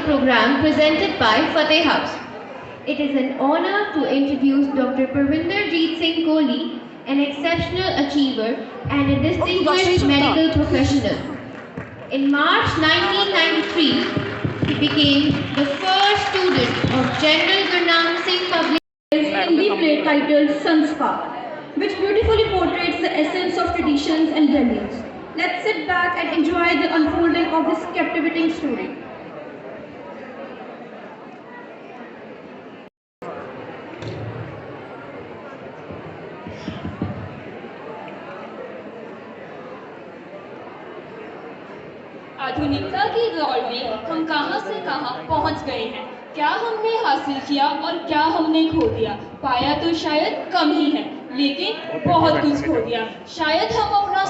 program presented by Fateh House. It is an honor to introduce Dr. Parvinder Jeet Singh Kohli, an exceptional achiever and a distinguished medical professional. In March 1993, he became the first student of General Gurnaam Singh Public Hindi play titled Sanskar, which beautifully portrays the essence of traditions and values. Let's sit back and enjoy the unfolding of this captivating story. आधुनिकता के दौर में हम कहां से कहां पहुंच गए हैं। क्या हमने हासिल किया और क्या हमने खो दिया। पाया तो शायद कम ही है, लेकिन बहुत कुछ खो दिया। शायद हम अपना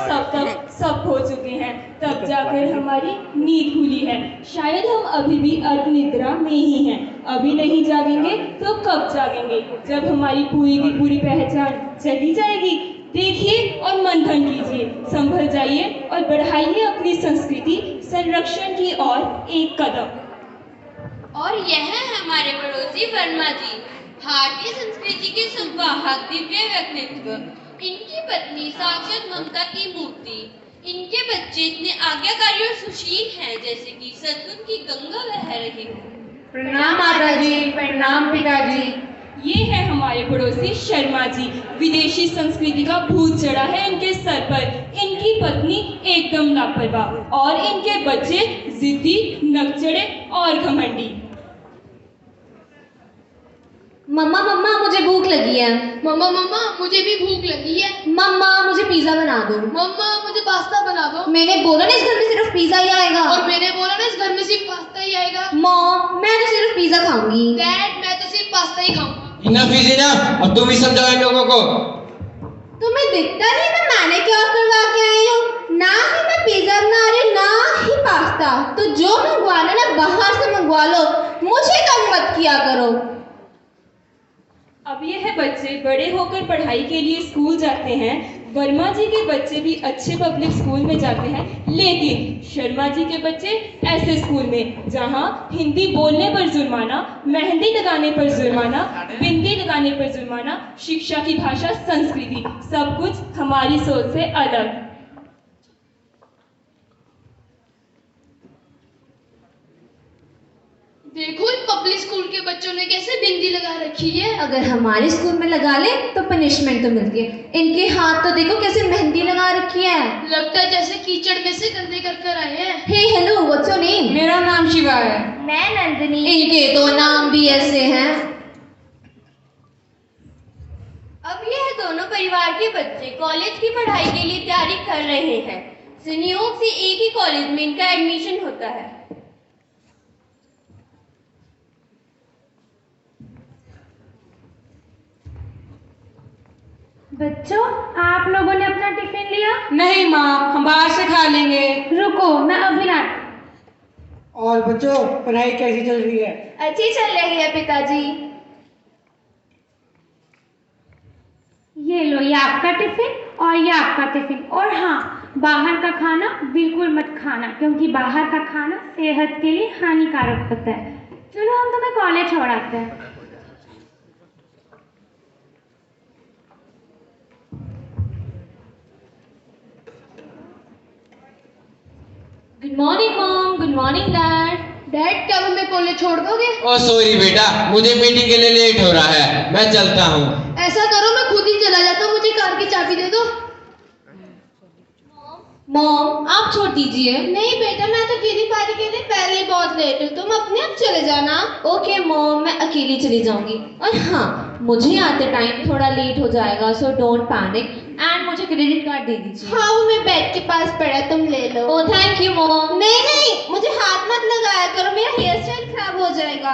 सब खो चुके हैं, तब जाकर हमारी नींद खुली है। शायद हम अभी भी अर्ध निद्रा में ही हैं। अभी नहीं जागेंगे तो कब जागेंगे, जब हमारी पूरी की पूरी पहचान चली जाएगी। देखिए और मंथन कीजिए, संभल जाइए और बढ़ाइए अपनी संस्कृति संरक्षण की ओर एक कदम। और यह है हमारे पड़ोसी वर्मा जी, भारतीय संस्कृति के संवाहक दिव्य व्यक्तित्व। इनकी पत्नी साक्षात ममता की मूर्ति। इनके बच्चे इतने आज्ञाकारी और सुशील हैं जैसे कि सतलुज की गंगा बह रही हो। प्रणाम माता जी, प्रणाम पिताजी। ये है हमारे पड़ोसी शर्मा जी। विदेशी संस्कृति का भूत चढ़ा है इनके सर पर। इनकी पत्नी एकदम लापरवाह और इनके बच्चे जिद्दी, नकचड़े और घमंडी। मम्मा मम्मा मुझे भूख लगी है। मम्मा मम्मा मुझे भी भूख लगी है। मम्मा मुझे पिज्जा बना दो। मम्मा मुझे पास्ता बना दो। मैंने बोला ना इस घर में सिर्फ पिज्जा ही आएगा। और मैंने बोला ना इस घर में सिर्फ पास्ता ही आएगा। मॉम मैं तो सिर्फ पिज्जा खाऊंगी। डैड मैं तो सिर्फ पास्ता ही खाऊंगा। इनफ इज इनफ, अब तुम ही समझाओ इन लोगों को। तुम्हें दिखता नहीं मैंने क्या करवा के आई हूँ। ना ही मैं पिज्जा बना रही ना ही पास्ता। तो जो मंगवाना ना बाहर से मंगवा लो, मुझे तंग मत किया करो। अब यह बच्चे बड़े होकर पढ़ाई के लिए स्कूल जाते हैं। वर्मा जी के बच्चे भी अच्छे पब्लिक स्कूल में जाते हैं, लेकिन शर्मा जी के बच्चे ऐसे स्कूल में जहां हिंदी बोलने पर जुर्माना, मेहंदी लगाने पर जुर्माना, बिंदी लगाने पर जुर्माना, शिक्षा की भाषा संस्कृति, सब कुछ हमारी सोच से अलग। देखो इन पब्लिक स्कूल के बच्चों ने कैसे बिंदी लगा रखी है। अगर हमारे स्कूल में लगा ले तो पनिशमेंट तो मिलती है। इनके हाथ तो देखो कैसे मेहंदी लगा रखी है। लगता है जैसे कीचड़ में से गंदे कर कर आए हैं। हे हेलो व्हाट्स योर नेम? मेरा नाम शिवा है। मैं नंदिनी। इनके तो नाम भी ऐसे हैं। अब यह दोनों परिवार के बच्चे कॉलेज की पढ़ाई के लिए तैयारी कर रहे हैं। संयोग से एक ही कॉलेज में इनका एडमिशन होता है। बच्चों आप लोगों ने अपना टिफिन लिया? नहीं माँ, हम बाहर से खा लेंगे। रुको मैं अभी ला। और बच्चों पढ़ाई कैसी चल रही है? अच्छी चल रही है पिताजी। ये लो, ये आपका टिफिन और ये आपका टिफिन। और हाँ, बाहर का खाना बिल्कुल मत खाना, क्योंकि बाहर का खाना सेहत के लिए हानिकारक होता है। चलो हम तुम्हें कॉलेज छोड़ आते हैं। Good morning mom, good morning dad. Dad क्या हमें कॉलेज छोड़ दोगे? ओ सॉरी बेटा, मुझे मीटिंग के लिए लेट हो रहा है, मैं चलता हूँ। ऐसा करो मैं खुद ही चला जाता हूँ, मुझे कार की चाबी दे दो। मॉम आप छोड़ दीजिए। नहीं बेटा मैं तो किसी पारी के लिए पहले ही बहुत लेट हूँ, तुम अपने आप चले जाना। ओके मॉम मैं अकेली चली जाऊंगी। और हाँ मुझे आते टाइम थोड़ा लेट हो जाएगा, सो डोंट पैनिक एंड मुझे क्रेडिट कार्ड दे दीजिए। हाँ वो मेरे बैग के पास पड़ा, तुम ले लो। ओ थैंक यू मॉम। नहीं नहीं मुझे हाथ मत लगाया करो, मेरा हेयर स्टाइल खराब हो जाएगा।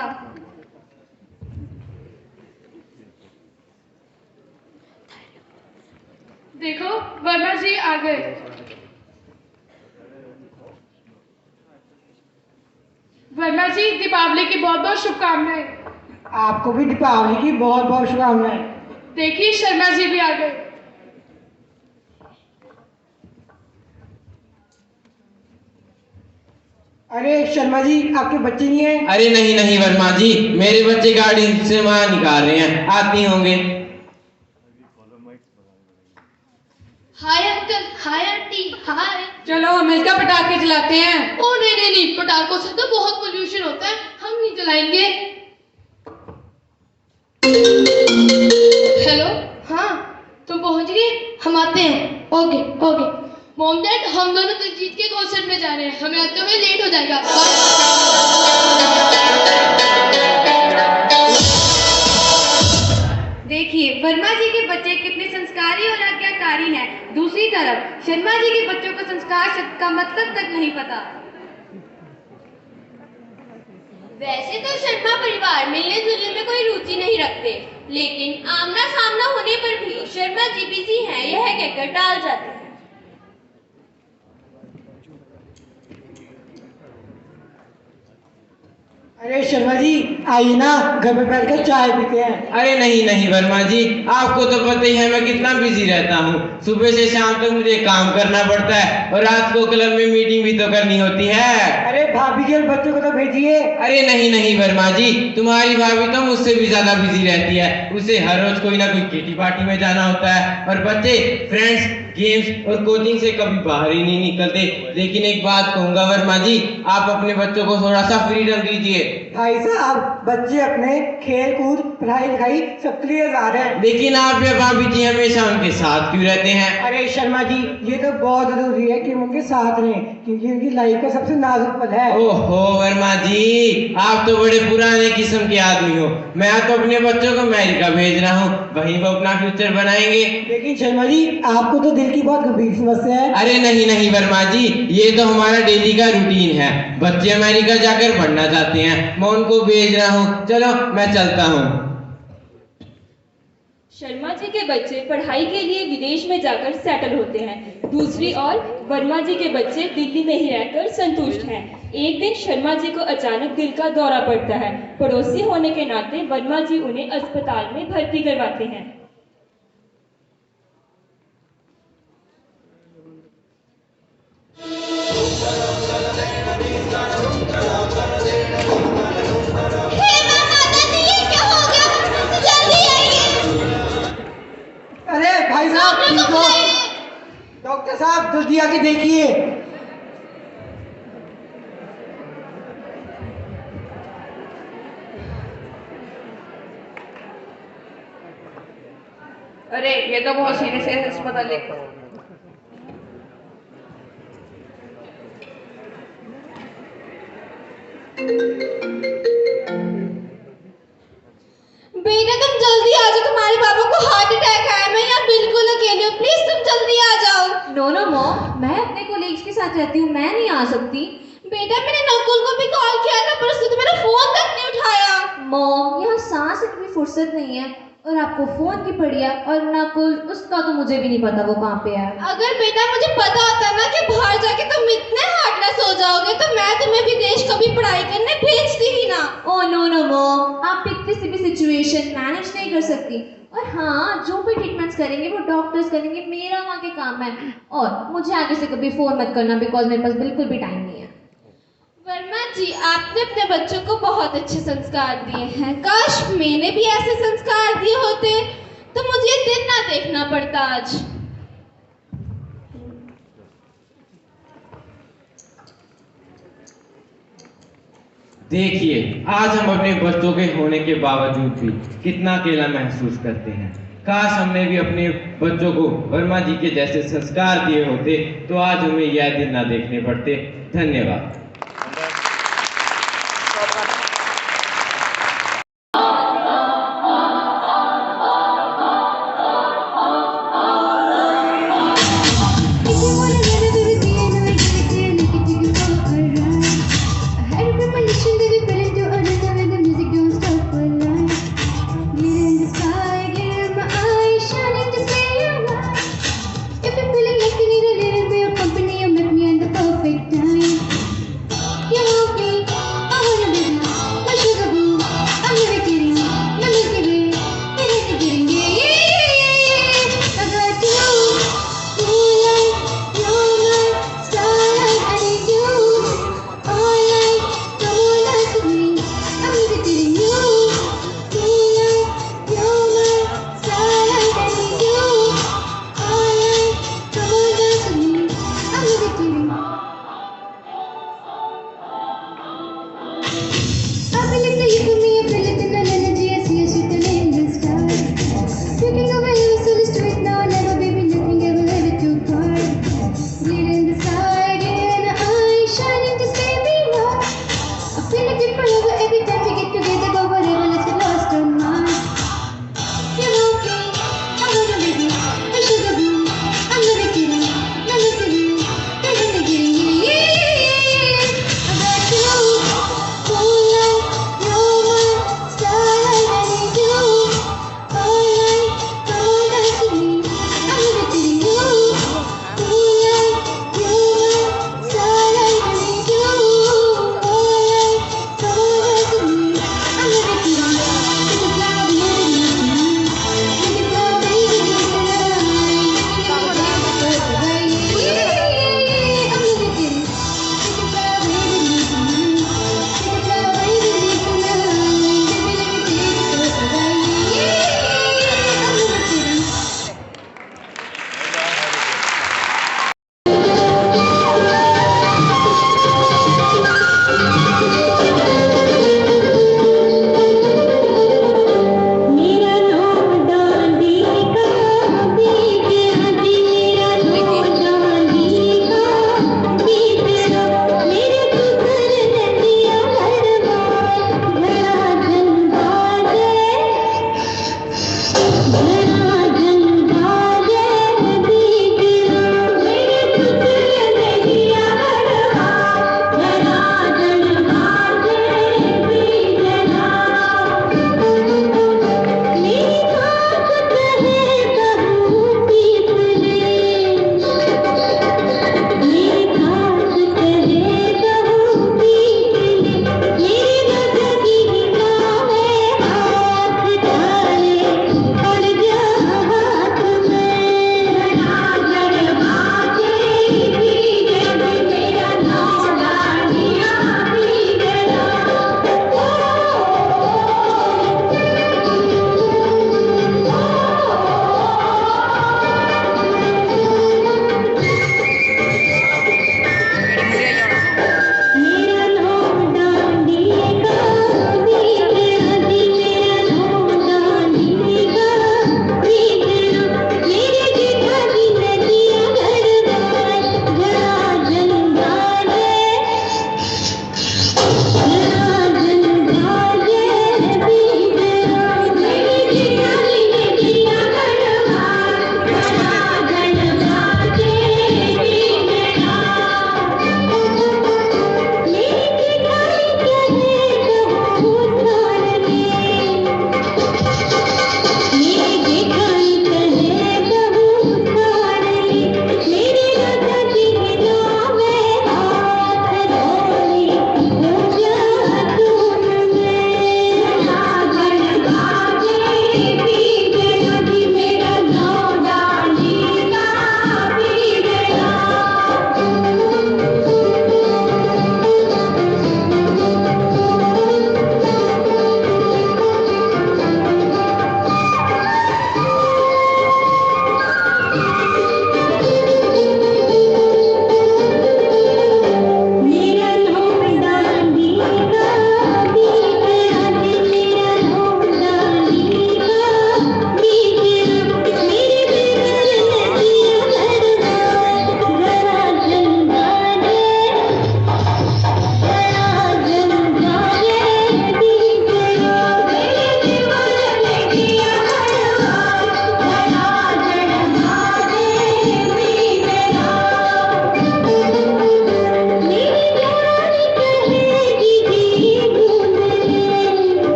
देखो वर्मा जी आ गए। वर्मा जी दीपावली की बहुत बहुत शुभकामनाएं। आपको भी दीपावली की बहुत बहुत शुभकामनाएं। देखिए शर्मा जी भी आ गए। अरे शर्मा जी, आपके बच्चे नहीं है? अरे नहीं नहीं वर्मा जी, मेरे बच्चे गाड़ी से वहां निकाल रहे हैं, आती होंगे। हाय अंकल, हाय आंटी, हाय। चलो हम मिलकर पटाखे चलाते हैं। ओ नहीं नहीं नहीं, पटाखों से तो बहुत पोल्यूशन होता है, हम नहीं जलाएंगे। हेलो, हाँ तुम पहुंच गए? हम आते हैं। Okay okay. मॉम डैड, हम दोनों दिलजीत के कॉन्सर्ट में जा रहे हैं, हमें आते हुए लेट हो जाएगा। देखिए वर्मा जी के बच्चे कितने संस्कारी और आज्ञाकारी हैं। दूसरी तरफ शर्मा जी के बच्चों को संस्कार शब्द का मतलब तक नहीं पता। वैसे तो शर्मा परिवार मिलने जुलने में कोई रुचि नहीं रखते, लेकिन आमना सामना होने पर भी शर्मा जी बिजी हैं यह कहकर टाल जाते हैं। अरे शर्मा जी, आइए ना, घर में बैठकर चाय पीते हैं। अरे नहीं नहीं वर्मा जी, आपको तो पता ही है मैं कितना बिजी रहता हूँ। सुबह से शाम तक मुझे काम करना पड़ता है और रात को क्लब में मीटिंग भी तो करनी होती है। अरे भाभी के बच्चों को तो भेजिए। अरे नहीं नहीं वर्मा जी, तुम्हारी भाभी तो मुझसे भी ज्यादा बिजी रहती है। उसे हर रोज कोई ना कोई किटी पार्टी में जाना होता है और बच्चे फ्रेंड्स, गेम्स और कोचिंग से कभी बाहर ही नहीं निकलते। लेकिन एक बात कहूंगा वर्मा जी, आप अपने बच्चों को थोड़ा सा फ्रीडम दीजिए। भाई साहब, बच्चे अपने खेल कूद, पढ़ाई लिखाई सबके लिए आजाद हैं। लेकिन आप या भाभी जी हमेशा उनके साथ क्यों रहते हैं? अरे शर्मा जी, ये तो बहुत जरूरी है कि हम उनके साथ रहें, क्योंकि उनकी लाइफ का सबसे नाजुक पल है। ओहो वर्मा जी, आप तो बड़े पुराने किस्म के आदमी हो। मैं तो अपने बच्चों को अमेरिका भेज रहा हूँ, वहीं वो अपना फ्यूचर बनाएंगे। लेकिन शर्मा जी, आपको तो दिल की बहुत गंभीर समस्या है। अरे नहीं नहीं वर्मा जी, ये तो हमारा डेली का रूटीन है। बच्चे अमेरिका जाकर पढ़ना चाहते हैं, मैं उनको भेज रहा हूँ। चलो मैं चलता हूँ। शर्मा जी के बच्चे पढ़ाई के लिए विदेश में जाकर सेटल होते हैं। दूसरी ओर वर्मा जी के बच्चे दिल्ली में ही रहकर संतुष्ट हैं। एक दिन शर्मा जी को अचानक दिल का दौरा पड़ता है। पड़ोसी होने के नाते वर्मा जी उन्हें अस्पताल में भर्ती करवाते हैं। अरे भाई साहब, ठीक हो? डॉक्टर साहब जल्दी आके देखिए। अरे ये तो बहुत सीरियस है, अस्पताल लेकर। बेटा तुम जल्दी आ जाओ, तुम्हारे पापा को हार्ट अटैक आया। मैं यहाँ बिल्कुल अकेली हूँ, प्लीज तुम जल्दी आ जाओ। नो नो मॉम, मैं अपने कोलीग्स के साथ रहती हूँ, मैं नहीं आ सकती। बेटा मैंने नकुल को भी कॉल किया था, पर उसने तो मेरा फोन तक नहीं उठाया। मॉम, यहाँ सांस की भी फुर्सत नहीं है और आपको फोन की पड़ी है। और नकुल, उसका तो मुझे भी नहीं पता वो कहाँ पे है। अगर बेटा मुझे पता होता ना कि बाहर जाके तुम इतने हार्टलेस हो जाओगे, तो मैं तुम्हें विदेश कभी पढ़ाई करने भेजती ही ना। ओ नो नो मॉम, आप किसी भी सिचुएशन मैनेज नहीं कर सकती। और हाँ, जो भी ट्रीटमेंट्स करेंगे वो डॉक्टर्स करेंगे, मेरा वहाँ के काम है। और मुझे आगे से कभी फोन मत करना, बिकॉज मेरे पास बिल्कुल भी टाइम नहीं है। वर्मा जी, आपने अपने बच्चों को बहुत अच्छे संस्कार दिए हैं। काश मैंने भी ऐसे संस्कार दिए होते तो मुझे ये दिन ना देखना पड़ता आज। देखिए, आज हम अपने बच्चों के होने के बावजूद भी कितना अकेला महसूस करते हैं। काश हमने भी अपने बच्चों को वर्मा जी के जैसे संस्कार दिए होते तो आज हमें यह दिन ना देखने पड़ते। धन्यवाद। feel like you for me, I feel it in an energy, I see us written in the stars. Looking over here, so let's do it now, never baby, nothing ever ever too far. Bleeding the side in our eyes, shining just baby love. I feel like it forever every time we get together, but whatever, let's get lost on Mars. You want me, I'm gonna leave you, I should have been, I'm gonna get you, let me see you, they're gonna get you, yeah. I got you, moonlight, you're my starlight, I need you, all night, come on dance with me, I'm gonna get you, moonlight, you're my starlight, I need you, all night, come on dance with me.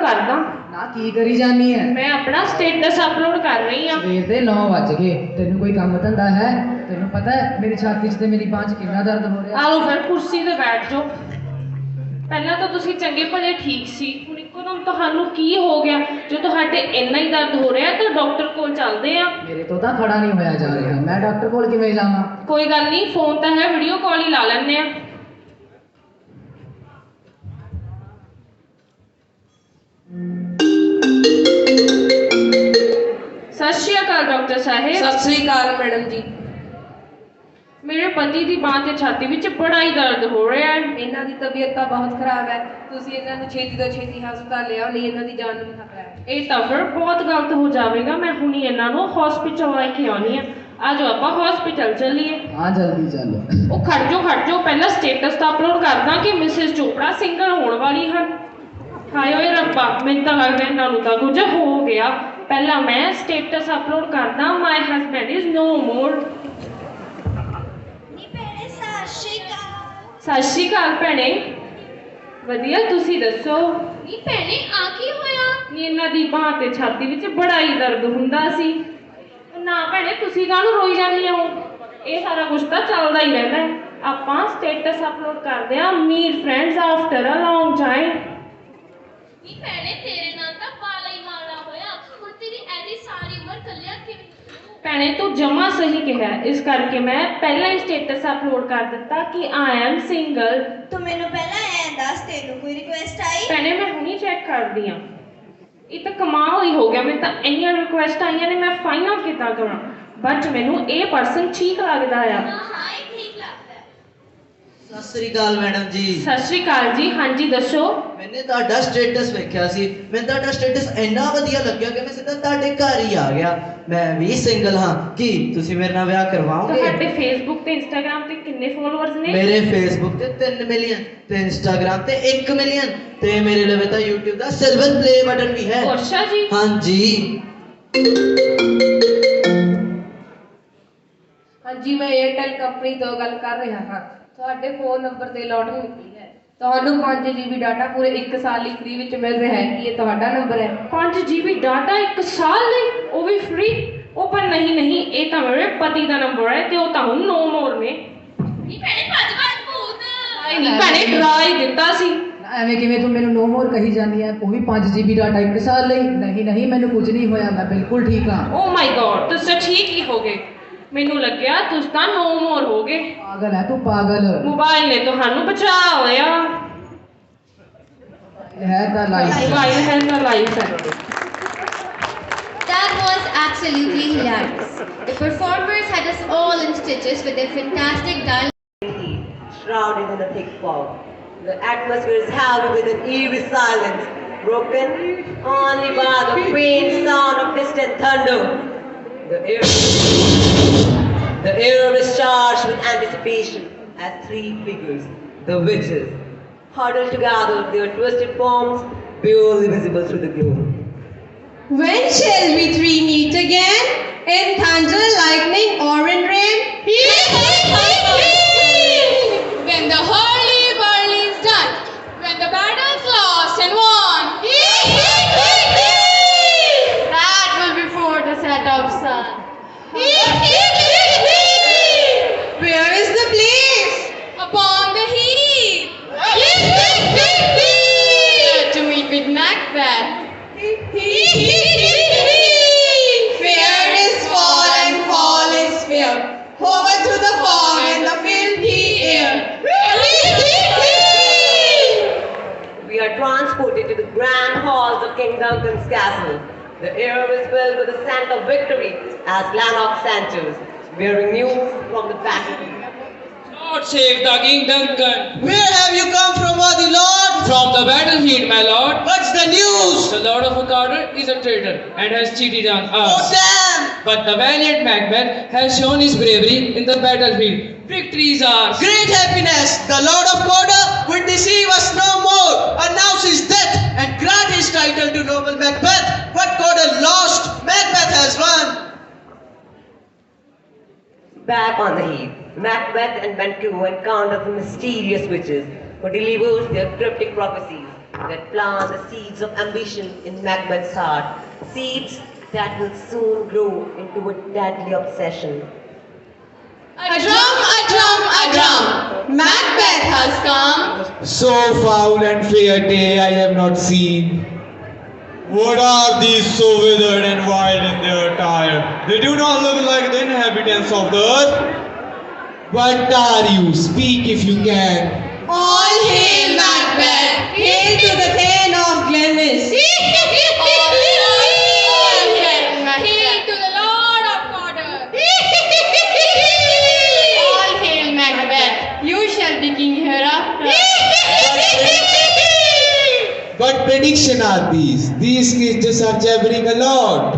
ਕਰਦਾ। ਨਾ ਕੀ ਕਰੀ ਜਾਨੀ ਹੈ? ਮੈਂ ਆਪਣਾ status upload ਕਰ ਰਹੀ ਹਾਂ। ਸਵੇਰ ਦੇ 9 ਵੱਜ ਗਏ, ਤੈਨੂੰ ਕੋਈ ਕੰਮ ਧੰਦਾ ਹੈ? ਤੈਨੂੰ ਪਤਾ ਹੈ ਮੇਰੀ ਛਾਤੀ 'ਚ ਤੇ ਮੇਰੀ ਬਾਂਹ 'ਚ ਕਿੰਨਾ ਦਰਦ ਹੋ ਰਿਹਾ। ਆ ਲਓ ਫਿਰ ਕੁਰਸੀ ਤੇ ਬੈਠ ਜਾਓ। ਪਹਿਲਾਂ ਤਾਂ ਤੁਸੀਂ ਚੰਗੇ ਭਲੇ ਠੀਕ ਸੀ, ਹੁਣ ਇੱਕੋਦਮ ਤੁਹਾਨੂੰ ਕੀ ਹੋ ਗਿਆ? ਜੋ ਤੁਹਾਡੇ ਇੰਨਾ ਹੀ ਦਰਦ ਹੋ ਰਿਹਾ ਤਾਂ ਡਾਕਟਰ ਕੋਲ ਚੱਲਦੇ ਆ। ਮੇਰੇ ਤੋਂ ਤਾਂ ਖੜਾ ਨਹੀਂ ਹੋਇਆ ਜਾ ਰਿਹਾ, ਮੈਂ ਡਾਕਟਰ ਕੋਲ ਕਿਵੇਂ ਜਾਵਾਂ? ਕੋਈ ਗੱਲ ਨਹੀਂ, ਫੋਨ ਤਾਂ ਹੈ, ਵੀਡੀਓ ਕਾਲ ਹੀ ਲਾ ਲੈਂਦੇ ਆ। ਸਤਿ ਸ਼੍ਰੀ ਅਕਾਲ ਡਾਕਟਰ ਸਾਹਿਬ। ਸਤਿ ਸ੍ਰੀ ਅਕਾਲ ਮੈਡਮ ਜੀ। ਮੇਰੇ ਪਤੀ ਦੀ ਬਾਂਹ ਤੇ ਛਾਤੀ ਵਿੱਚ ਬੜਾ ਹੀ ਦਰਦ ਹੋ ਰਿਹਾ ਹੈ। ਇਹਨਾਂ ਦੀ ਤਬੀਅਤ ਤਾਂ ਬਹੁਤ ਖਰਾਬ ਹੈ, ਤੁਸੀਂ ਇਹਨਾਂ ਨੂੰ ਛੇਤੀ ਤੋਂ ਛੇਤੀ ਹਸਪਤਾਲ ਲਿਆਓ, ਨਹੀਂ ਇਹਨਾਂ ਦੀ ਜਾਨ ਨੂੰ ਵੀ ਖਤਰਾ ਹੈ। ਇਹ ਤਾਂ ਫਿਰ ਬਹੁਤ ਗਲਤ ਹੋ ਜਾਵੇਗਾ। ਮੈਂ ਹੁਣੀ ਇਹਨਾਂ ਨੂੰ ਹਸਪੀਟਲ ਲੈ ਕੇ ਆਉਣੀ ਆ। ਆ ਜਾਓ ਆਪਾਂ ਹਸਪੀਟਲ ਚੱਲੀਏ। ਹਾਂ ਜਲਦੀ ਚੱਲ। ਉਹ ਖੜ ਜਾਓ ਪਹਿਲਾਂ ਸਟੇਟਸ ਤਾਂ ਅਪਲੋਡ ਕਰਦਾ ਕਿ ਮਿਸਿਸ ਚੋਪੜਾ ਸਿੰਗਲ ਹੋਣ ਵਾਲੀ ਹਨ। ਹਾਏ ਓਏ ਰੱਬਾ, ਮੈਨੂੰ ਤਾਂ ਲੱਗਦਾ ਇਹਨਾਂ ਨੂੰ ਤਾਂ ਕੁਝ ਹੋ ਗਿਆ। ਪਹਿਲਾਂ ਮੈਂ ਸਟੇਟਸ ਅਪਲੋਡ ਕਰਦਾ, ਮਾਈ ਹਸਬੈਂਡ ਇਜ਼ ਨੋ ਮੋਰ। ਸਤਿ ਸ਼੍ਰੀ ਅਕਾਲ ਭੈਣੇ। ਵਧੀਆ, ਤੁਸੀਂ ਦੱਸੋ? ਨੀ ਭੈਣੇ ਆ ਕੀ ਹੋਇਆ? ਨੀ ਇਹਨਾਂ ਦੀ ਬਾਂਹ ਤੇ ਛਾਤੀ ਵਿੱਚ ਬੜਾ ਹੀ ਦਰਦ ਹੁੰਦਾ ਸੀ। ਨਾ ਭੈਣੇ ਤੁਸੀਂ ਕਾਹਨੂੰ ਰੋਈ ਜਾਂਦੀ ਹੋ? ਇਹ ਸਾਰਾ ਕੁਝ ਤਾਂ ਚੱਲਦਾ ਹੀ ਰਹਿੰਦਾ ਹੈ। ਆਪਾਂ ਸਟੇਟਸ ਅਪਲੋਡ ਕਰਦੇ ਆ, meet friends after a long time. ਨੀ ਭੈਣੇ ਤੇਰੇ ਨਾਲ ਤਾਂ ਪਾਲਾ ਹੀ ਮਾਰਾ ਹੋਇਆ, ਹੁਣ ਤੇਰੀ ਐਡੀ ਸਾਰੀ ਉਮਰ ਕੱਲਿਆ ਕਿਵੇਂ? ਭੈਣੇ ਤੂੰ ਜਮਾ ਸਹੀ ਕਿਹਾ, ਇਸ ਕਰਕੇ ਮੈਂ ਪਹਿਲਾਂ ਹੀ ਸਟੇਟਸ ਅਪਲੋਡ ਕਰ ਦਿੱਤਾ ਕਿ ਆਈ ਐਮ ਸਿੰਗਲ। ਤੂੰ ਮੈਨੂੰ ਪਹਿਲਾਂ ਐਂ ਦੱਸ, ਤੈਨੂੰ ਕੋਈ ਰਿਕੁਐਸਟ ਆਈ? ਭੈਣੇ ਮੈਂ ਹੁਣੀ ਚੈੱਕ ਕਰਦੀ ਆ। ਇਹ ਤਾਂ ਕਮਾਲ ਹੀ ਹੋ ਗਿਆ, ਮੈਨੂੰ ਤਾਂ ਇੰਨੀਆਂ ਰਿਕੁਐਸਟ ਆਈਆਂ ਨੇ, ਮੈਂ ਫਾਈਨਲ ਕਿੱਦਾਂ ਕਰਾਂ? ਬਟ ਮੈਨੂੰ ਇਹ ਪਰਸਨ ਠੀਕ ਲੱਗਦਾ ਆ। ਹਾਂ ਇਹ ਠੀਕ ਲੱਗਦਾ। ਸਤਿ ਸ੍ਰੀ ਅਕਾਲ ਮੈਡਮ ਜੀ। ਸਤਿ ਸ਼੍ਰੀ ਅਕਾਲ ਜੀ। ਹਾਂਜੀ ਦੱਸੋ। ਮੈंने ਤੁਹਾਡਾ ਸਟੇਟਸ ਵੇਖਿਆ ਸੀ, ਮੈਨੂੰ ਤੁਹਾਡਾ ਸਟੇਟਸ ਇੰਨਾ ਵਧੀਆ ਲੱਗਿਆ ਕਿ ਮੈਂ ਸਿੱਧਾ ਤੁਹਾਡੇ ਘਰ ਹੀ ਆ ਗਿਆ। ਮੈਂ ਵੀ ਸਿੰਗਲ ਹਾਂ, ਕੀ ਤੁਸੀਂ ਮੇਰੇ ਨਾਲ ਵਿਆਹ ਕਰਵਾਓਗੇ? ਤੁਹਾਡੇ ਫੇਸਬੁੱਕ ਤੇ ਇੰਸਟਾਗ੍ਰਾਮ ਤੇ ਕਿੰਨੇ ਫੋਲੋਅਰਸ ਨੇ? ਮੇਰੇ ਫੇਸਬੁੱਕ ਤੇ 3 ਮਿਲੀਅਨ ਤੇ ਇੰਸਟਾਗ੍ਰਾਮ ਤੇ 1 ਮਿਲੀਅਨ ਤੇ ਮੇਰੇ ਲਈ ਤਾਂ YouTube ਦਾ ਸਿਲਵਰ ਪਲੇ ਬਟਨ ਵੀ ਹੈ। ਅੱਛਾ ਜੀ। ਹਾਂਜੀ ਹਾਂਜੀ, ਮੈਂ ਏਅਰਟੈਲ ਕੰਪਨੀ ਤੋਂ ਗੱਲ ਕਰ ਰਿਹਾ ਹਾਂ। ਤੁਹਾਡੇ ਫੋਨ ਨੰਬਰ ਤੇ ਲੋਟਰੀ ਨਿਕਲੀ ਹੈ। ਤੁਹਾਨੂੰ 5 GB ਡਾਟਾ ਪੂਰੇ 1 ਸਾਲ ਲਈ ਫ੍ਰੀ ਵਿੱਚ ਮਿਲ ਰਿਹਾ ਹੈ। ਕੀ ਇਹ ਤੁਹਾਡਾ ਨੰਬਰ ਹੈ? 5 GB ਡਾਟਾ 1 ਸਾਲ ਲਈ, ਉਹ ਵੀ ਫ੍ਰੀ? ਉਹ ਪਰ ਨਹੀਂ, ਇਹ ਤਾਂ ਮੇਰੇ ਪਤੀ ਦਾ ਨੰਬਰ ਹੈ ਤੇ ਉਹ ਤਾਂ ਹੁਣ ਨੋ ਮੋਰ ਨੇ। ਨੀ ਭੈਣੇ ਭੱਜ ਭੂਤ। ਨਹੀਂ ਭੈਣੇ, ਡਰਾ ਹੀ ਦਿੱਤਾ ਸੀ। ਐਵੇਂ ਕਿਵੇਂ ਤੂੰ ਮੈਨੂੰ ਨੋ ਮੋਰ ਕਹੀ ਜਾਂਦੀ ਹੈ? ਉਹ ਵੀ 5 GB ਡਾਟਾ 1 ਸਾਲ ਲਈ? ਨਹੀਂ ਮੈਨੂੰ ਕੁਝ ਨਹੀਂ ਹੋਇਆ, ਮੈਂ ਬਿਲਕੁਲ ਠੀਕ ਹਾਂ। ਓ ਮਾਈ ਗॉड, ਤੁਸੀਂ ਠੀਕ ਹੀ ਹੋਗੇ। ਮੈਨੂੰ ਲੱਗਿਆ ਤੁਸੀਂ ਤਾਂ ਨੋ ਮੋਰ ਹੋਗੇ। ਪਾਗਲ ਹੈ ਤੂੰ, ਪਾਗਲ। ਮੋਬਾਈਲ ਨੇ ਤੁਹਾਨੂੰ ਬਚਾ ਲਿਆ। ਹੈ ਤਾਂ ਲਾਈਫ। ਮੋਬਾਈਲ ਹੈ ਤਾਂ ਲਾਈਫ ਹੈ। That was absolutely hilarious. The performers had us all in stitches with their fantastic dialogue. Shrouded in a thick fog. The atmosphere is held with an eerie silence, broken only by the faint sound of distant thunder. The air is charged with anticipation as 3 figures, the witches, huddle together, their twisted forms barely visible through the gloom. When shall we three meet again? In thunder, lightning, or in rain? When the hurly-burly is done, when the battle's lost and won. That will be before the set of sun. Where is the place? Upon the heath. To meet with Macbeth. Fair is fall and fall is fair. Over to the fog and the filthy air. We are transported to the grand halls of King Duncan's castle. The air is filled with the scent of victory as Lanark enters, bearing news from the battle. Lord save the King Duncan. Where have you come from, worthy lord? From the battlefield, my lord. What's the news? The Lord of Acardor is a traitor and has cheated on us. Oh damn! But the valiant Macbeth has shown his bravery in the battlefield. Victory is ours. Great happiness! The Lord of Cawdor would deceive us no more, announce his death and grant his title to noble Macbeth. What Cawdor lost, Macbeth has won. Back on the heath, Macbeth and Banquo encounter the mysterious witches who delivers their cryptic prophecies that plant the seeds of ambition in Macbeth's heart, seeds that will soon grow into a deadly obsession. A drum, Macbeth has come. So foul and fair day I have not seen. What are these so withered and wild in their attire? They do not look like the inhabitants of the earth. What are you? Speak if you can. All hail Macbeth! Hail to the Thane of Glennis! Hail to the Lord of Mordor! All hail Macbeth! You shall be king hereafter. What prediction are these? These kids are jabbering a lot.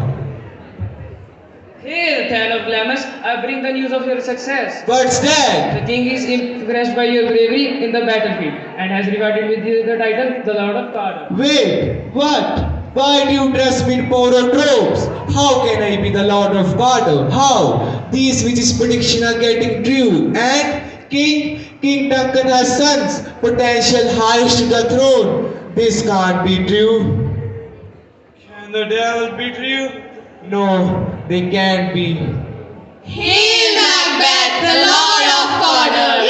Hail, Thane of Glamis, I bring the news of your success. What's that? The king is impressed by your bravery in the battlefield and has rewarded with you the title, the Lord of Cawdor. Wait, what? Why do you dress me in poorer tropes? How can I be the Lord of Cawdor? How? These witches' predictions are getting true. And King Duncan has sons, potential heirs to the throne. This can't be true. Can the devil be true? No, they can't be. Hail Macbeth, the Lord of Cawdor!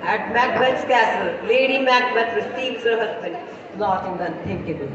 At Macbeth's castle, Lady Macbeth receives her husband, plotting the unthinkable.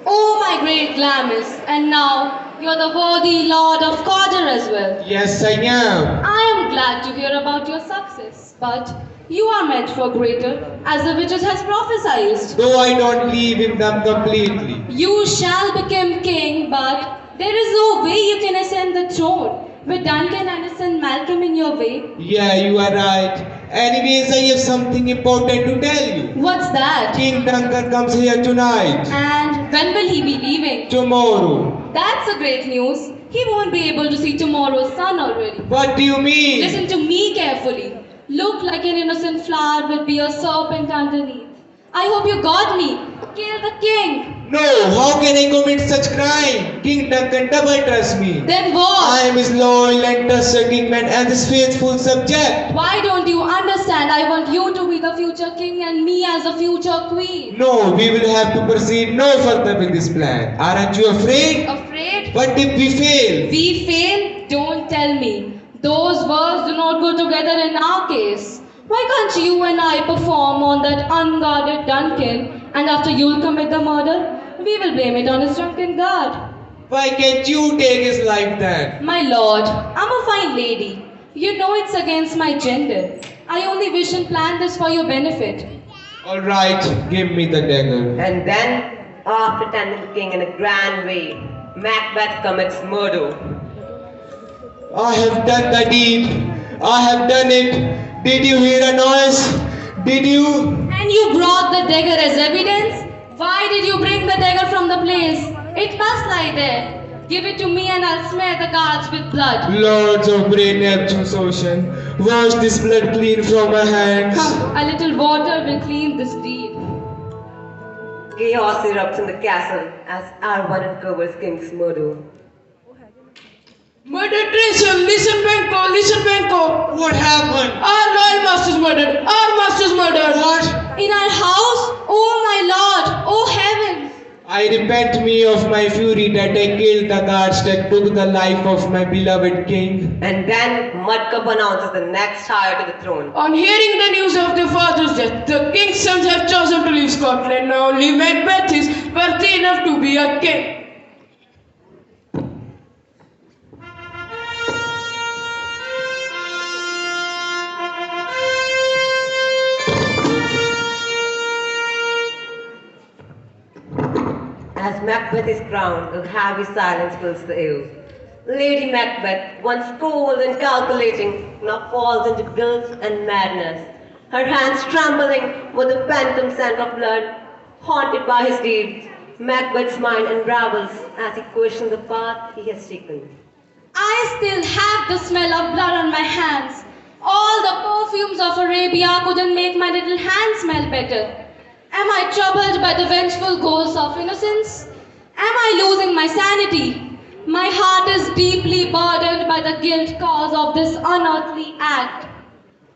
Oh, my great Glamis, and now you're the worthy Lord of Cawdor as well. Yes, I am. I am glad to hear about your success, but you are meant for greater, as the witches has prophesied. Though I don't believe in them completely. You shall become king, but there is no way you can ascend the throne with Duncan and his son Malcolm in your way. Yeah, you are right. Anyways, I have something important to tell you. What's that? King Duncan comes here tonight. And when will he be leaving? Tomorrow. That's a great news. He won't be able to see tomorrow's sun already. What do you mean? Listen to me carefully. Look like an innocent flower with be a serpent underneath. I hope you got me. Kill the king. No, how can I commit such crime? King Duncan double trust me. Then what? I am his loyal and trusting man and his faithful subject. Why don't you understand? I want you to be the future king and me as the future queen. No, we will have to proceed no further with this plan. Aren't you afraid? Afraid? What if we fail? We fail? Don't tell me. Those words do not go together in our case. Why can't you and I perform on that unguarded Duncan, and after you'll commit the murder, we will blame it on his drunken guard? Why can't you take his life then? My lord, I'm a fine lady. You know it's against my gender. I only wish and plan this for your benefit. Alright, give me the dagger. And then, after tending the king in a grand way, Macbeth commits murder. I have done the deed. I have done it. Did you hear a noise? Did you? And you brought the dagger as evidence? Why did you bring the dagger from the place? It must lie there. Give it to me and I'll smear the guards with blood. Lords of Bray Neptune's ocean, wash this blood clean from my hands. Come, a little water will clean this deed. Chaos erupts in the castle as Arwen uncovers King's murder. Murder treason! Listen, Benko! What happened? Our royal master's murdered! Our master's murdered! What? In our house? Oh my lord! Oh heavens! I repent me of my fury that I killed the guards that took the life of my beloved king. And then Mudcup announces the next heir to the throne. On hearing the news of their father's death, the king's sons have chosen to leave Scotland. Now only Macbeth is worthy enough to be a king. As Macbeth is crowned, a heavy silence fills the air. Lady Macbeth, once cold and calculating, now falls into guilt and madness. Her hands trembling with the phantom scent of blood, haunted by his deeds. Macbeth's mind unravels as he questions the path he has taken. I still have the smell of blood on my hands. All the perfumes of Arabia couldn't make my little hands smell better. Am I troubled by the vengeful ghosts of innocence? Am I losing my sanity? My heart is deeply burdened by the guilt caused of this unearthly act.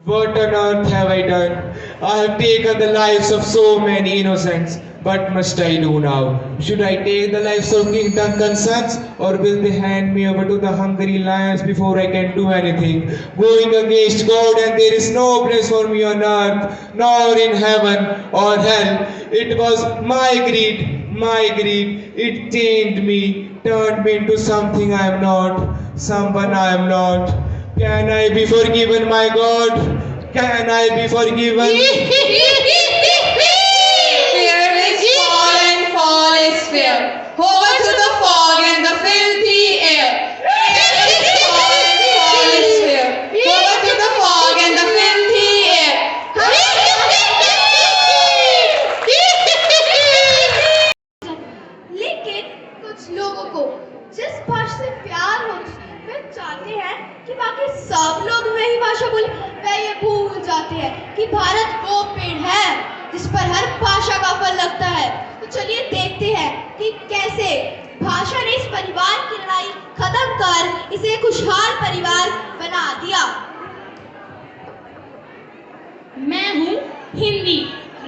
What on earth have I done? I have taken the lives of so many innocents. What must I do now? Should I take the lives of King Duncan's sons, or will they hand me over to the hungry lions before I can do anything? Going against God, and there is no place for me on earth, nor in heaven or hell. It was my greed. It chained me, turned me into something I am not, someone I am not. Can I be forgiven, my God? Can I be forgiven? Fear is fall and fall is fear. Over to the fog and the filthy air. Fear is fall and fall is fear. Over to the fog and the filthy air. लेकिन कुछ लोगों को जिस भाषा से प्यार हो वे चाहते हैं कि बाकी सब लोग वही भाषा बोले। वे ये भूल जाते हैं कि भारत वो पेड़ है जिस पर हर भाषा का फल लगता है। तो चलिए देखते हैं कि कैसे भाषा ने इस परिवार की लड़ाई खत्म कर इसे खुशहाल परिवार बना दिया। मैं हूँ हिंदी,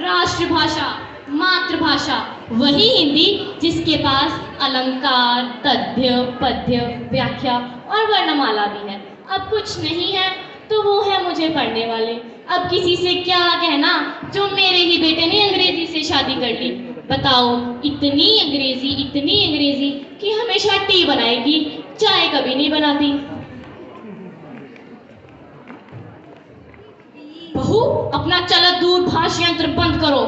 राष्ट्रभाषा, मातृभाषा, वही हिंदी जिसके पास अलंकार, तथ्य, पद्य, व्याख्या और वर्णमाला भी है। अब कुछ नहीं है तो वो है मुझे पढ़ने वाले। अब किसी से क्या कहना जो मेरे ही बेटे ने अंग्रेजी से शादी कर ली। बताओ, इतनी अंग्रेजी कि हमेशा टी बनाएगी, चाय कभी नहीं बनाती। बहू, अपना चलत दूरभाष यंत्र बंद करो।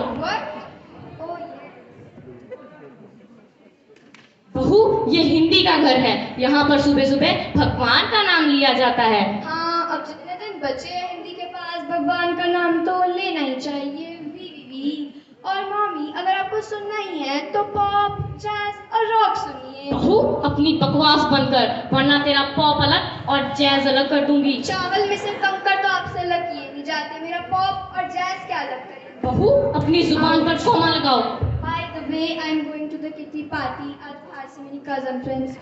बहू, ये हिंदी का घर है, यहाँ पर सुबह सुबह भगवान का नाम लिया जाता है। हाँ, अब जितने दिन बचे हैं हिंदी के पास भगवान का नाम तो लेना ही चाहिए। वी। और मम्मी, अगर आपको सुनना ही है तो पॉप, जैज और रॉक सुनिए। बहू, अपनी बकवास बंद कर, वरना तेरा पॉप अलग और जैज अलग कर दूंगी। चावल में से कंकर तो आपसे अलग किए नहीं जाते, मेरा पॉप और जैज क्या अलग करें? बहू, अपनी जुबान पर कोमा लगाओ। By the way, I am going to the kitty party. I've had so many cousin friends.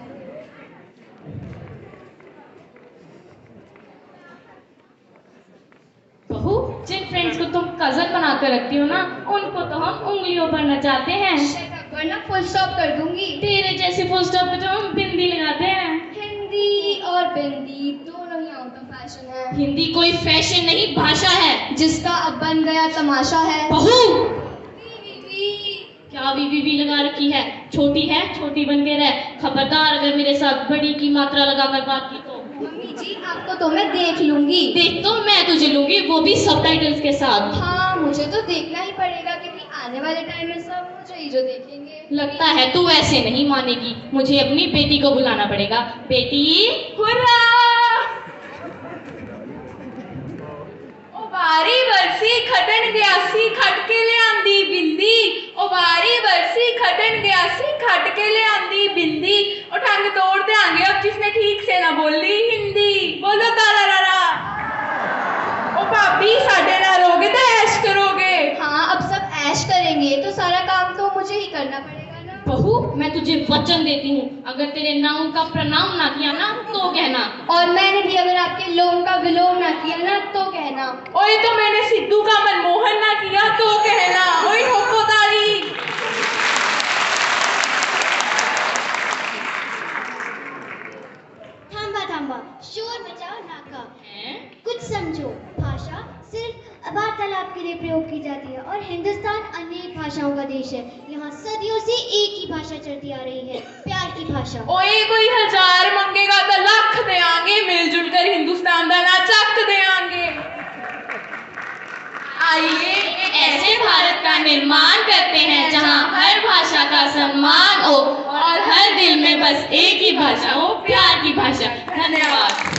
बहू, जिन फ्रेंड्स को तुम कजन बनाकर रखती हो ना, उनको तो हम उंगलियों पर नचाते हैं। वरना फुल स्टॉप कर दूंगी। तेरे जैसे फुल स्टॉप पे तो हम बिंदी लगाते हैं। हिंदी और बिंदी दोनों ही आउट ऑफ फैशन है। हिंदी कोई फैशन नहीं, भाषा है जिसका अब बन गया तमाशा है। बहू, क्या वी लगा रखी है? छोटी है, छोटी बन के रह। खबरदार अगर मेरे साथ बड़ी की मात्रा लगाकर बात की तो। मम्मी जी, आपको तो मैं देख लूंगी। देख तो मैं तुझे लूंगी, वो भी सबटाइटल्स के साथ। हाँ, मुझे तो देखना ही पड़ेगा क्योंकि आने वाले टाइम में सब मुझे ही जो देखेंगे। लगता है तू ऐसे नहीं मानेगी, मुझे अपनी बेटी को बुलाना पड़ेगा। बेटी, हुर्रा! वारी बरसी खटन गयासी खट के ले आंदी बिंदी। ओ वारी बरसी खटन गयासी खट के ले आंदी बिंदी। ओ ठंग तोड़ देंगे अब जिसने ठीक से ना बोली हिंदी। बोलो तारा रारा। ओ भाभी, साडे नाल रहोगे तो ऐश करोगे। हाँ, अब सब ऐश करेंगे तो सारा काम तो मुझे ही करना पड़ेगा ना। बहू, मैं तुझे वचन देती हूँ, अगर तेरे नाउन का प्रनाम ना किया ना तो कहना। और मैंने भी अगर आपके लोम का विलोम ना किया ना तो कहना। ओए, तो मैंने सिद्धू का मनमोहन ना किया तो कहना। ओए ठोको ताली। थांबा, शोर मचाओ नाका। कुछ समझो, भाषा सिर्फ वार्तालाप के लिए प्रयोग की जाती है और हिंदुस्तान अनेक भाषाओं का देश है। यहाँ सदियों से एक ही भाषा चलती आ रही है, प्यार की भाषा। ओए, कोई 1000 मंगेगा तो लाख देंगे, मिलजुल कर हिंदुस्तान का ना चक देंगे। आइए ऐसे भारत का निर्माण करते हैं जहाँ हर भाषा का सम्मान हो और हर दिल में बस एक ही भाषा हो, प्यार की भाषा। धन्यवाद।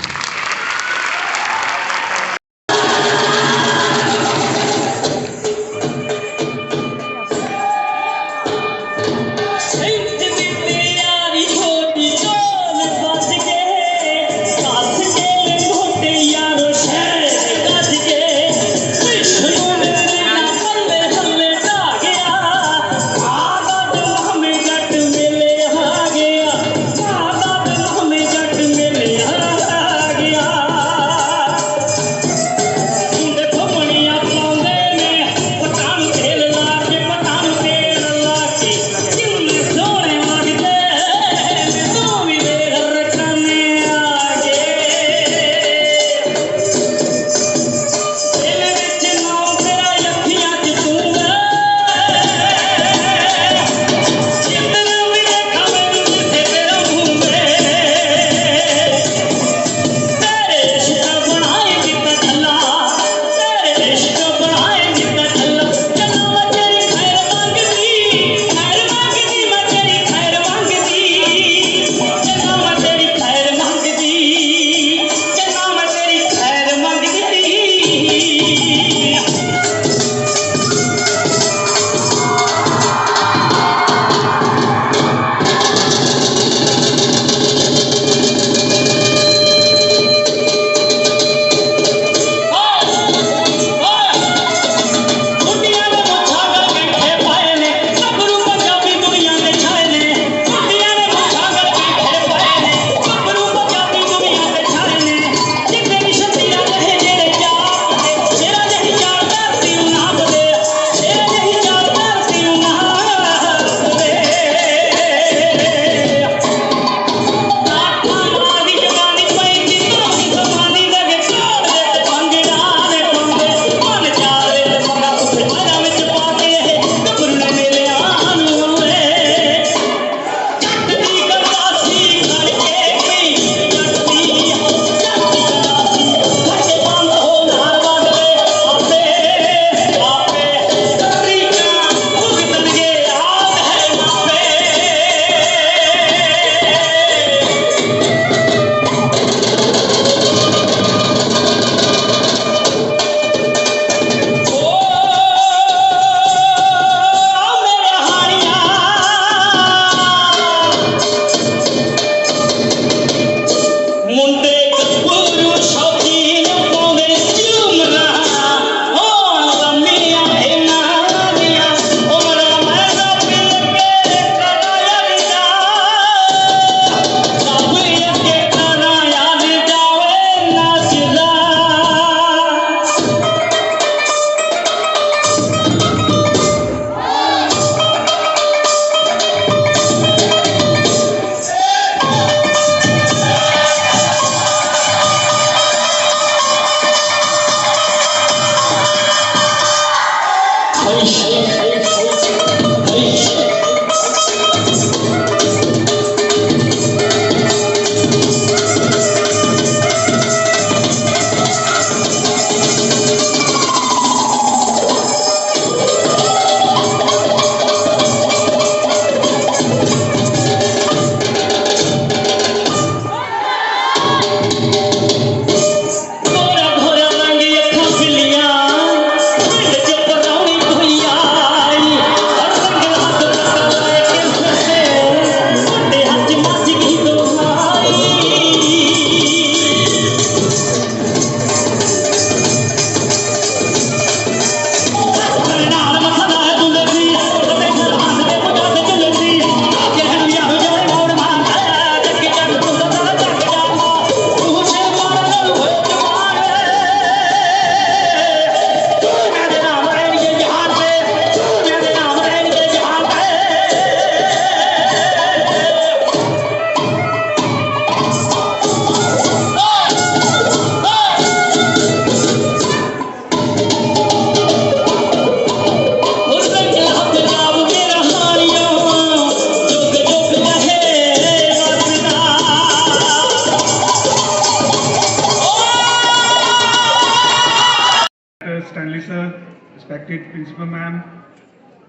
sir, respected principal ma'am,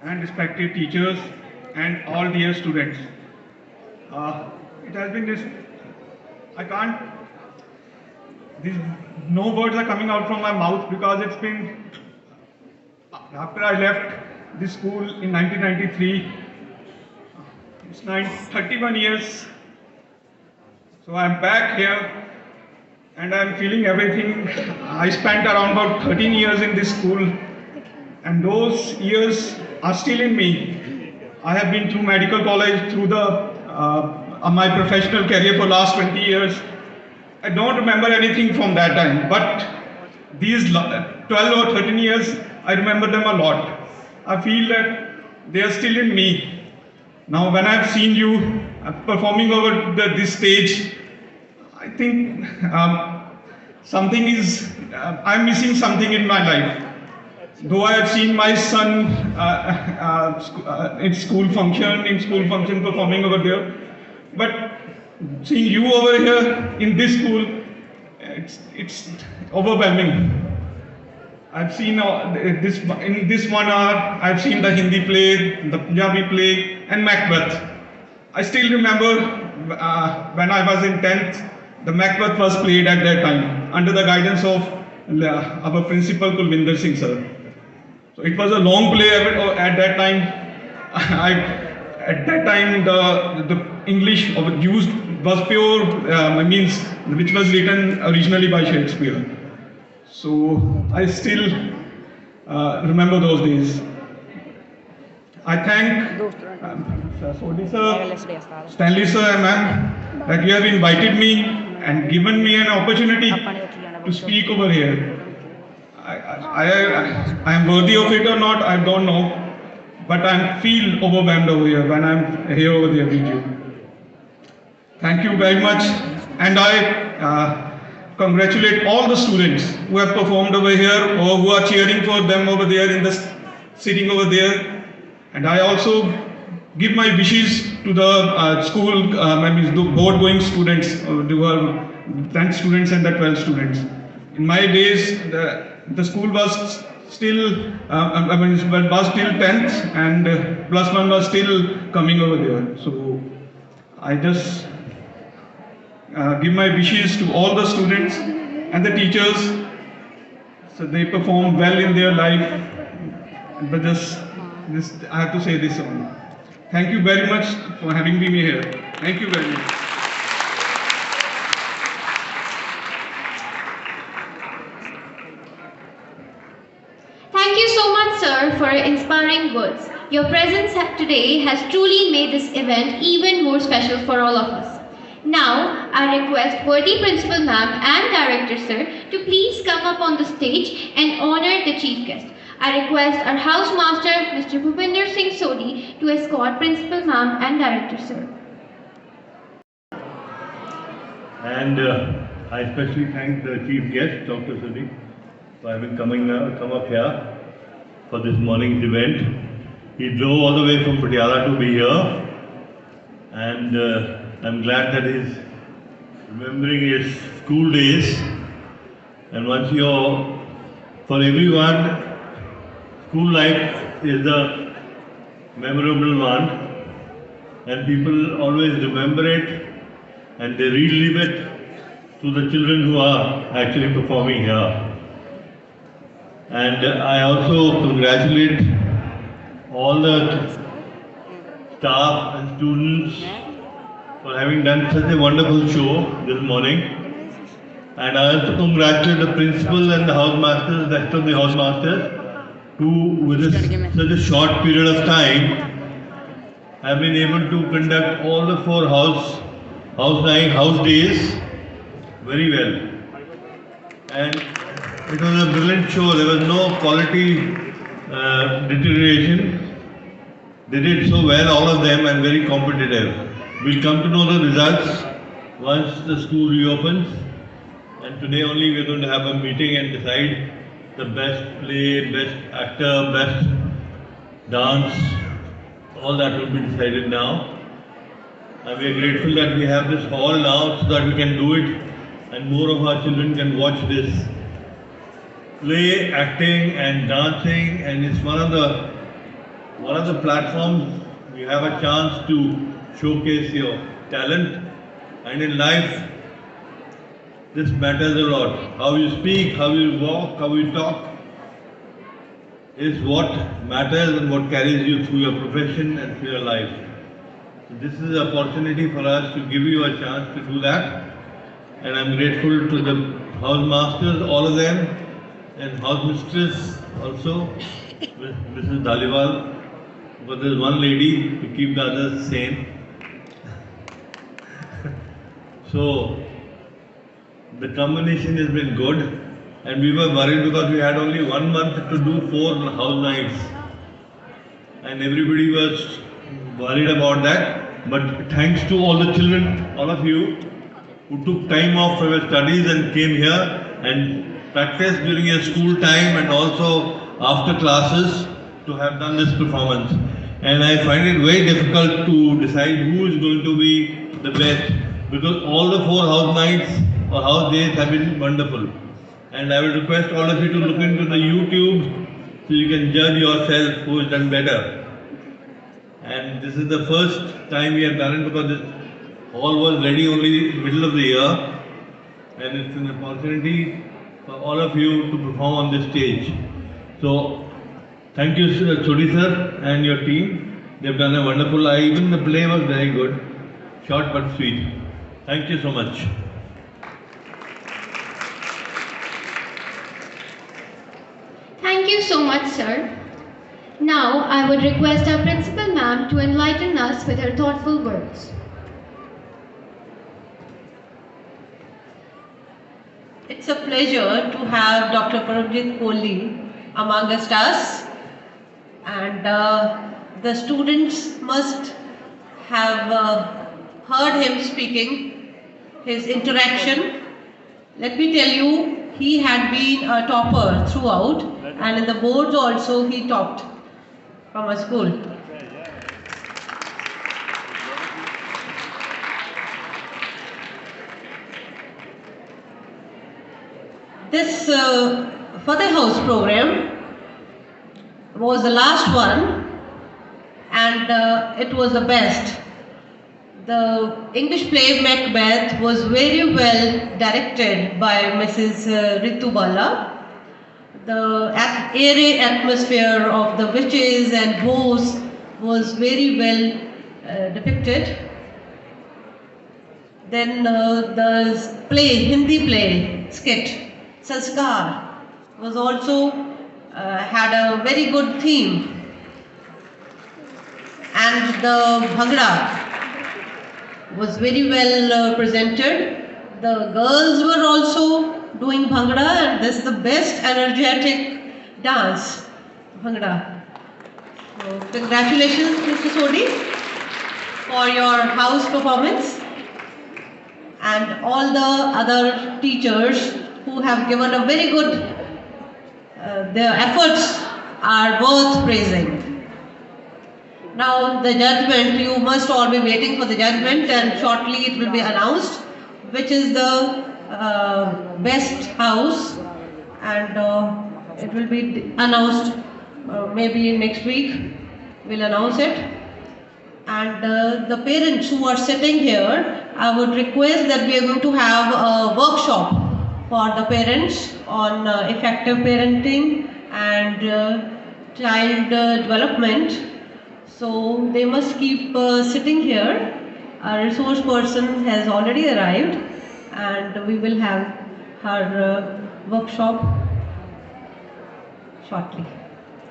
and respected teachers, and all dear students. It has been this, no words are coming out from my mouth because it's been, after I left this school in 1993, it's 31 years. So I'm back here and I'm feeling everything. I spent around about 13 years in this school and those years are still in me. I have been through medical college, through my professional career for last 20 years. I don't remember anything from that time, but these 12 or 13 years, I remember them a lot. I feel that they are still in me. Now when I've seen you performing over this stage, I think I'm missing something in my life. Though I have seen my son in school function performing over there, but seeing you over here in this school, it's overwhelming. I've seen in this 1 hour, I've seen the Hindi play, the Punjabi play, and Macbeth. I still remember when I was in 10th, the Macbeth was played at that time under the guidance of our principal Kulvinder Singh sir. So it was a long play at that time. At that time, the English used was pure, which was written originally by Shakespeare. So I still remember those days. I thank Stanley sir and ma'am that you have invited me and given me an opportunity to speak over here. I am worthy of it or not, I don't know. But I feel overwhelmed over here when I'm here over there with you. Thank you very much. And I congratulate all the students who have performed over here or who are cheering for them over there sitting over there. And I also give my wishes to the school, the board going students, who are 10th students and the 12th students. In my days, the school was still, was still 10th and +1 was still coming over there. So I just give my wishes to all the students and the teachers so they perform well in their life. But I have to say this only. Thank you very much for having me here. Thank you very much. Thank you so much, sir, for your inspiring words. Your presence today has truly made this event even more special for all of us. Now, I request worthy Principal Ma'am and Director Sir to please come up on the stage and honor the Chief Guest. I request our Housemaster, Mr. Bhupinder Singh Sodhi, to escort Principal Ma'am and Director Sir. And I especially thank the Chief Guest, Dr. Sodhi, for having come up here for this morning's event. He drove all the way from Patiala to be here, and I'm glad that he's remembering his school days. And once for everyone, school life is a memorable one, and people always remember it and they relive it to the children who are actually performing here. And I also congratulate all the staff and students for having done such a wonderful show this morning. And I also congratulate the principal and the housemasters, the rest of the housemasters, who within such a short period of time have been able to conduct all the 4 house days very well. And it was a brilliant show. There was no quality deterioration. They did so well, all of them, and very competitive. We'll come to know the results once the school reopens. And today only we're going to have a meeting and decide the best play, best actor, best dance. All that will be decided now. And we are grateful that we have this hall now so that we can do it and more of our children can watch this. play, acting and dancing, and it's one of the platforms you have a chance to showcase your talent. And in life, this matters a lot. How you speak, how you walk, how you talk is what matters and what carries you through your profession and through your life. So this is an opportunity for us to give you a chance to do that. And I'm grateful to the house masters, all of them, and house mistress also, Mrs. Dhaliwal, because there's one lady to keep the others sane. So the combination has been good, and we were worried because we had only 1 month to do 4 house nights, and everybody was worried about that. But thanks to all the children, all of you, who took time off from your studies and came here and practiced during your school time and also after classes to have done this performance. And I find it very difficult to decide who is going to be the best, because all the 4 house nights or house days have been wonderful. And I will request all of you to look into the YouTube so you can judge yourself who has done better. And this is the first time we have done it because this hall was ready only middle of the year, and it's an opportunity for all of you to perform on this stage. So thank you, Chodi sir and your team. They've done a wonderful. Even the play was very good, short but sweet. Thank you so much. Thank you so much, sir. Now, I would request our principal ma'am to enlighten us with her thoughtful words. It's a pleasure to have Dr. Paramjit Kohli amongst us, and the students must have heard him speaking, his interaction. Let me tell you, he had been a topper throughout, and in the boards also he topped from a school. This Fateh House program was the last one, and it was the best. The English play Macbeth was very well directed by Mrs. Ritu Bala. The airy atmosphere of the witches and ghosts was very well depicted. Then the play, Hindi play, skit, Sanskar, was also had a very good theme. And the Bhangra was very well presented. The girls were also doing Bhangra, and this is the best energetic dance, Bhangra. So, congratulations, Mr. Sodhi, for your house performance, and all the other teachers who have given a very good, their efforts are worth praising. Now the judgment, you must all be waiting for the judgment, and shortly it will be announced which is the best house, and it will be announced maybe next week. We'll announce it. And the parents who are sitting here, I would request that we are going to have a workshop for the parents on effective parenting and child development. So they must keep sitting here. Our resource person has already arrived, and we will have her workshop shortly.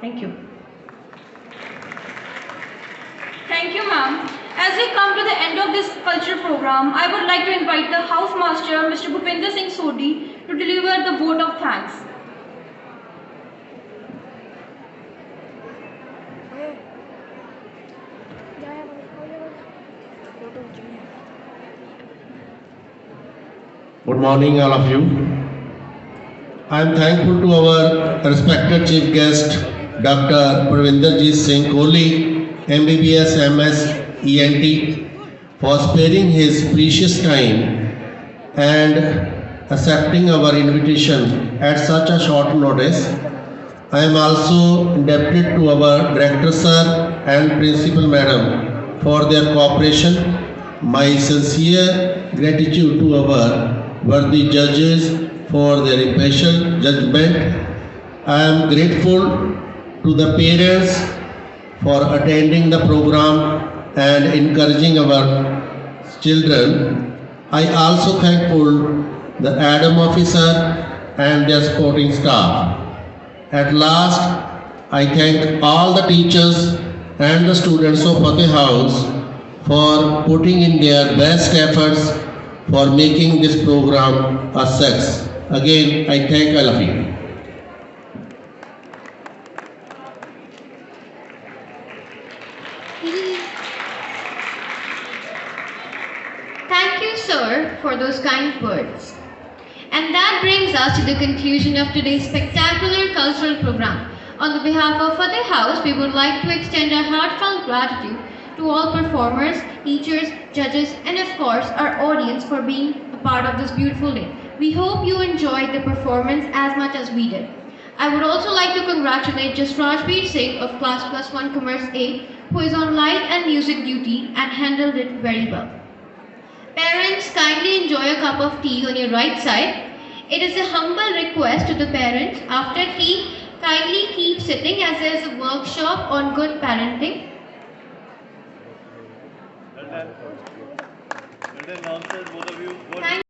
Thank you. Thank you, ma'am. As we come to the end of this cultural program, I would like to invite the house master, Mr. Bhupinder Singh Sodhi, to deliver the vote of thanks. Good morning, all of you. I am thankful to our respected chief guest, Dr. Parvinderjit Singh Kohli, MBBS, MS, ENT, for sparing his precious time and accepting our invitation at such a short notice. I am also indebted to our Director Sir and Principal Madam for their cooperation. My sincere gratitude to our worthy judges for their impartial judgment. I am grateful to the parents for attending the program and encouraging our children. I also thankful the ADAM officer and their supporting staff. At last, I thank all the teachers and the students of Fateh House for putting in their best efforts for making this program a success. Again, I thank all of you. Thank you, sir, for those kind words. And that brings us to the conclusion of today's spectacular cultural program. On the behalf of Fateh House, we would like to extend our heartfelt gratitude to all performers, teachers, judges, and of course, our audience for being a part of this beautiful day. We hope you enjoyed the performance as much as we did. I would also like to congratulate Jasrajbir Singh of Class +1 Commerce A, who is on light and music duty and handled it very well. Parents, kindly enjoy a cup of tea on your right side. It is a humble request to the parents, after tea, kindly keep sitting as there is a workshop on good parenting. Thank